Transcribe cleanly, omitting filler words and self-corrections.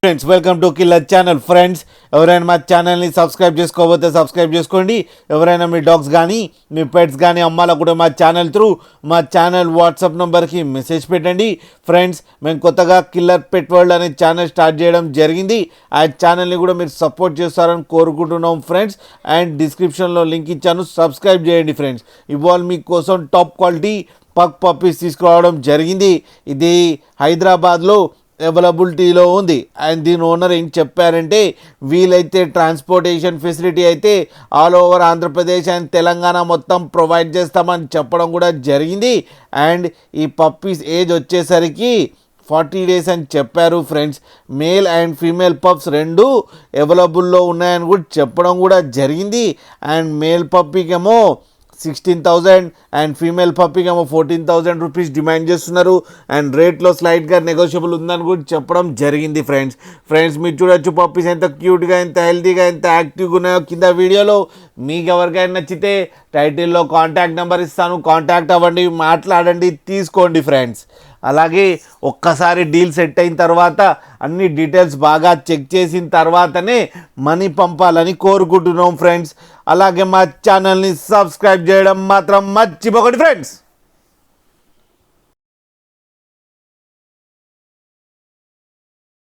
Friends welcome to killer channel. Friends ఎవరైనా మా ఛానల్ని సబ్స్క్రైబ్ చేసుకోకపోతే సబ్స్క్రైబ్ చేసుకోండి. ఎవరైనా మీ డాగ్స్ కానీ మీ పెట్స్ కానీ అమ్మాలకు కూడా మా ఛానల్ త్రూ మా ఛానల్ వాట్సాప్ నెంబర్కి మెసేజ్ పెట్టండి. ఫ్రెండ్స్ మేము కొత్తగా కిల్లర్ పెట్ వరల్డ్ అనే ఛానల్ స్టార్ట్ చేయడం జరిగింది. ఆ ఛానల్ని కూడా మీరు సపోర్ట్ చేస్తారని కోరుకుంటున్నాం ఫ్రెండ్స్. అండ్ డిస్క్రిప్షన్లో లింక్ ఇచ్చాను, సబ్స్క్రైబ్ చేయండి ఫ్రెండ్స్. ఇవాళ మీకోసం టాప్ క్వాలిటీ పగ్ పప్పీస్ తీసుకురావడం జరిగింది. ఇది హైదరాబాద్లో అవైలబిలిటీలో ఉంది. అండ్ దీని ఓనర్ ఏం చెప్పారంటే వీలైతే ట్రాన్స్పోర్టేషన్ ఫెసిలిటీ అయితే all over Andhra Pradesh and Telangana మొత్తం ప్రొవైడ్ చేస్తామని చెప్పడం కూడా జరిగింది. అండ్ ఈ పప్పీస్ ఏజ్ వచ్చేసరికి 40 days అని చెప్పారు friends. Male and female pups రెండు అవైలబుల్లో ఉన్నాయని కూడా చెప్పడం కూడా జరిగింది. అండ్ మేల్ పప్పీకేమో 16,000 అండ్ ఫీమేల్ పప్పీకి ఏమో 14,000 రూపీస్ డిమాండ్ చేస్తున్నారు. అండ్ రేట్లో స్లైట్గా నెగోషియబుల్ ఉందని కూడా చెప్పడం జరిగింది ఫ్రెండ్స్ మీరు చూడొచ్చు పప్పీస్ ఎంత క్యూట్గా, ఎంత హెల్తీగా, ఎంత యాక్టివ్గా ఉన్నాయో కింద వీడియోలో. మీకు ఎవరికైనా నచ్చితే టైటిల్లో కాంటాక్ట్ నెంబర్ ఇస్తాను, కాంటాక్ట్ అవ్వండి, మాట్లాడండి, తీసుకోండి ఫ్రెండ్స్. అలాగే ఒక్కసారి డీల్ సెట్ అయిన తర్వాత అన్ని డీటెయిల్స్ బాగా చెక్ చేసిన తర్వాతనే మనీ పంపాలని కోరుకుంటున్నాం ఫ్రెండ్స్. అలాగే మా ఛానల్ని సబ్స్క్రైబ్ చేయడం మాత్రం మర్చిపోకండి ఫ్రెండ్స్.